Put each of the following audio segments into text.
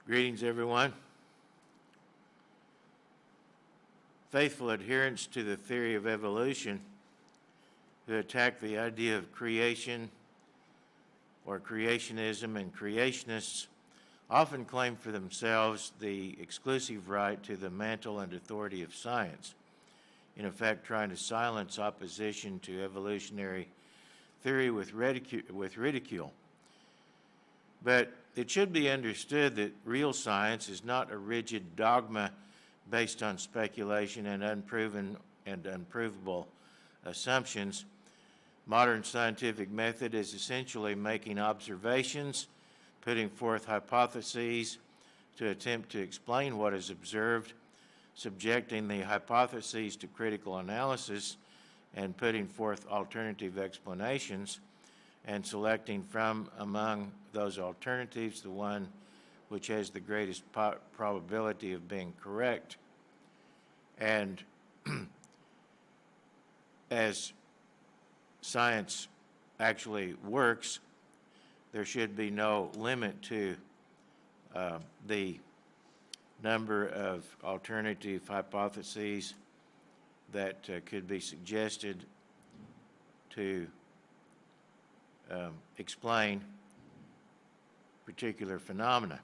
Greetings, everyone. Faithful adherents to the theory of evolution who attack the idea of creation or creationism and creationists often claim for themselves the exclusive right to the mantle and authority of science, in effect trying to silence opposition to evolutionary theory with ridicule. But it should be understood that real science is not a rigid dogma based on speculation and unproven and unprovable assumptions. Modern scientific method is essentially making observations, putting forth hypotheses to attempt to explain what is observed, subjecting the hypotheses to critical analysis, and putting forth alternative explanations, and selecting from among those alternatives the one which has the greatest probability of being correct. And as science actually works, there should be no limit to the number of alternative hypotheses that could be suggested to explain particular phenomena.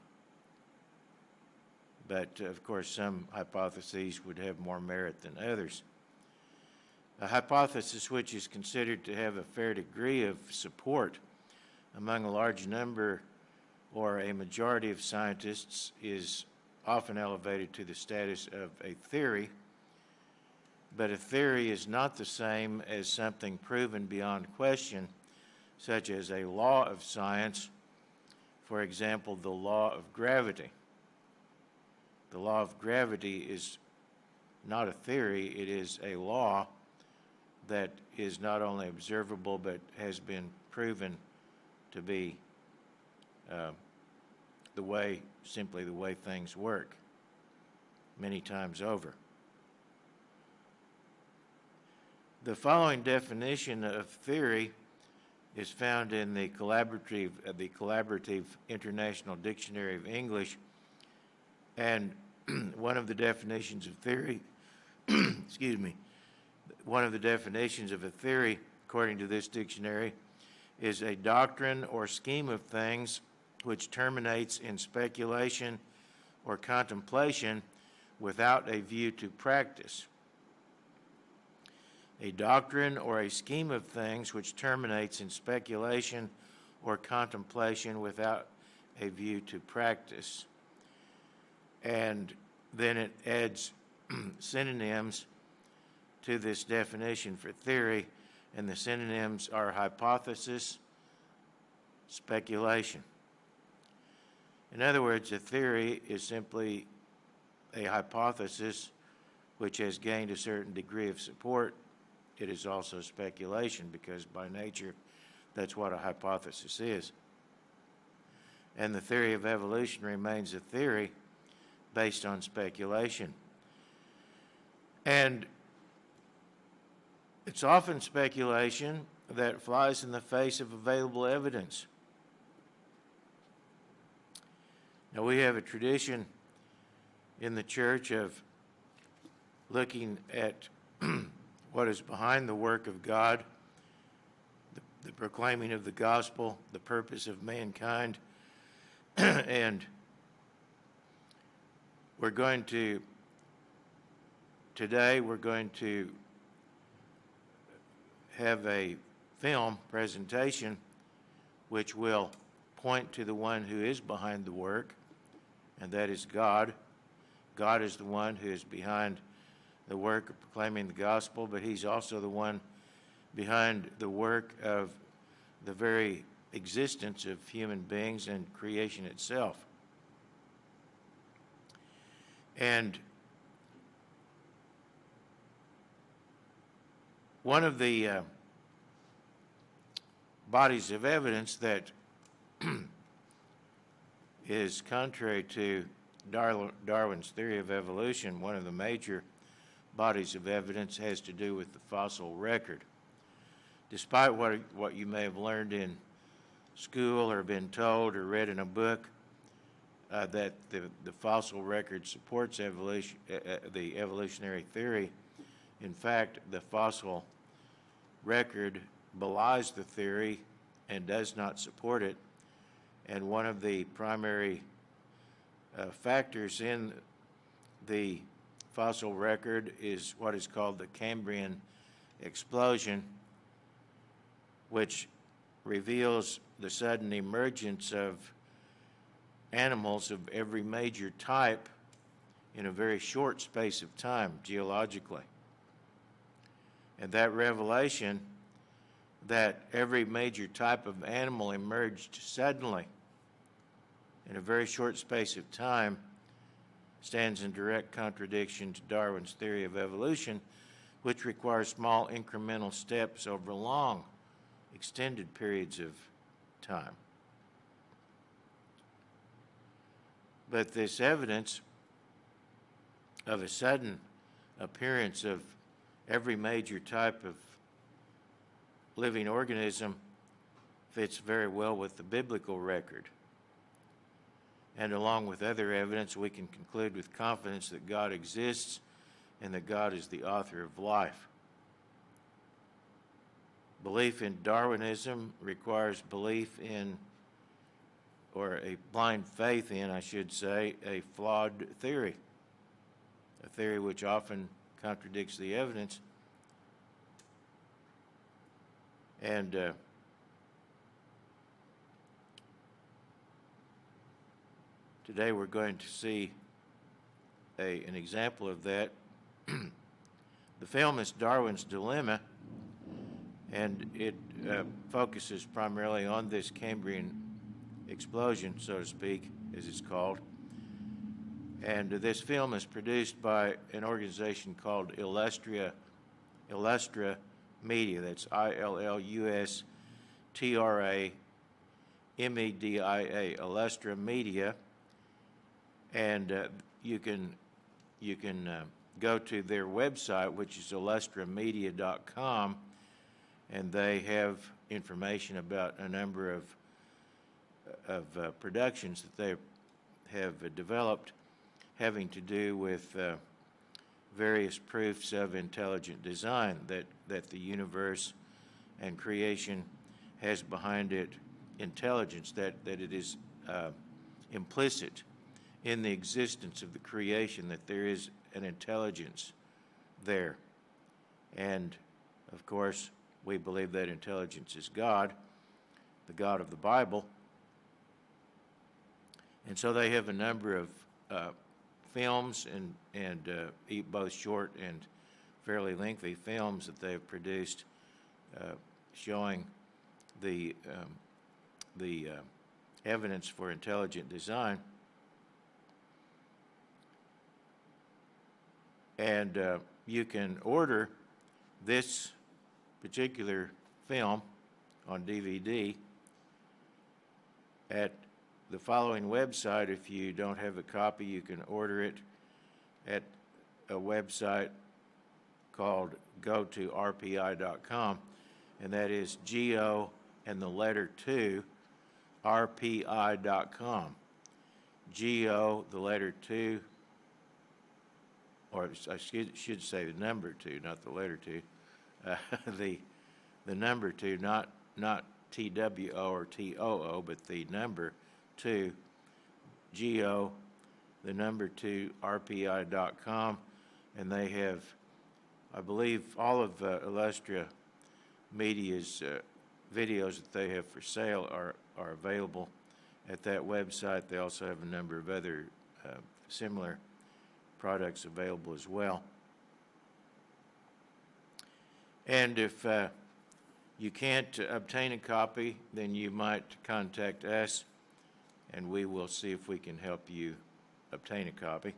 But of course, some hypotheses would have more merit than others. A hypothesis which is considered to have a fair degree of support among a large number or a majority of scientists is often elevated to the status of a theory. But a theory is not the same as something proven beyond question, such as a law of science, for example, the law of gravity. The law of gravity is not a theory, it is a law that is not only observable but has been proven to be simply the way things work many times over. The following definition of theory is found in the Collaborative International Dictionary of English, and one of the definitions of theory, one of the definitions of a theory, according to this dictionary, is a doctrine or scheme of things which terminates in speculation or contemplation without a view to practice. A doctrine or a scheme of things which terminates in speculation or contemplation without a view to practice. And then it adds synonyms to this definition for theory, and the synonyms are hypothesis, speculation. In other words, a theory is simply a hypothesis which has gained a certain degree of support. It is also speculation because by nature that's what a hypothesis is. And the theory of evolution remains a theory based on speculation. And it's often speculation that flies in the face of available evidence. Now, we have a tradition in the church of looking at what is behind the work of God, the proclaiming of the gospel, the purpose of mankind, and today we're going to have a film presentation which will point to the one who is behind the work, and that is God. God is the one who is behind the work of proclaiming the gospel, but he's also the one behind the work of the very existence of human beings and creation itself. And one of the bodies of evidence that is contrary to Darwin's theory of evolution, one of the major bodies of evidence has to do with the fossil record. Despite what you may have learned in school or been told or read in a book, that the fossil record supports evolution, the evolutionary theory. In fact, the fossil record belies the theory and does not support it. And one of the primary factors in the fossil record is what is called the Cambrian explosion, which reveals the sudden emergence of animals of every major type in a very short space of time geologically. And that revelation that every major type of animal emerged suddenly in a very short space of time stands in direct contradiction to Darwin's theory of evolution, which requires small incremental steps over long, extended periods of time. But this evidence of a sudden appearance of every major type of living organism fits very well with the biblical record. And along with other evidence, we can conclude with confidence that God exists and that God is the author of life. Belief in Darwinism requires belief in, or a blind faith in, I should say, a flawed theory, a theory which often contradicts the evidence. And today we're going to see an example of that. The film is Darwin's Dilemma, and it focuses primarily on this Cambrian explosion, so to speak, as it's called. And this film is produced by an organization called Illustra Media. That's ILLUSTRA MEDIA, Illustra Media. And you can go to their website, which is illustramedia.com, and they have information about a number of productions that they have developed having to do with various proofs of intelligent design that the universe and creation has behind it intelligence, that it is implicit in the existence of the creation, that there is an intelligence there. And of course, we believe that intelligence is God, the God of the Bible. And so they have a number of films and both short and fairly lengthy films that they've produced showing the evidence for intelligent design. And you can order this particular film on DVD at the following website. If you don't have a copy, you can order it at a website called go2rpi.com, and that is GO and the letter 2 rpi.com. GO, the letter 2, or I should say the number 2, not the letter 2. The number 2, not TWO or TOO, but the number 2, GO, the number 2, RPI.com, and they have, I believe, all of Illustra Media's videos that they have for sale are available at that website. They also have a number of other similar products available as well. And if you can't obtain a copy, then you might contact us, and we will see if we can help you obtain a copy.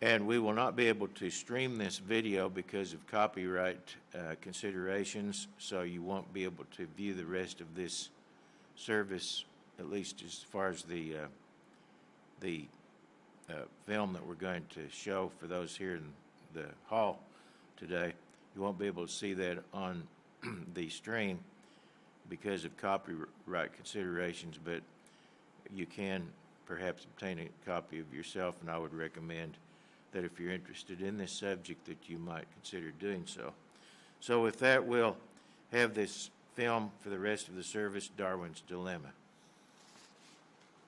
And we will not be able to stream this video because of copyright considerations, so you won't be able to view the rest of this service, at least as far as the film that we're going to show for those here in the hall today. You won't be able to see that on the stream. because of copyright considerations, but you can perhaps obtain a copy of yourself, and I would recommend that if you're interested in this subject that you might consider doing so. So with that, we'll have this film for the rest of the service, Darwin's Dilemma.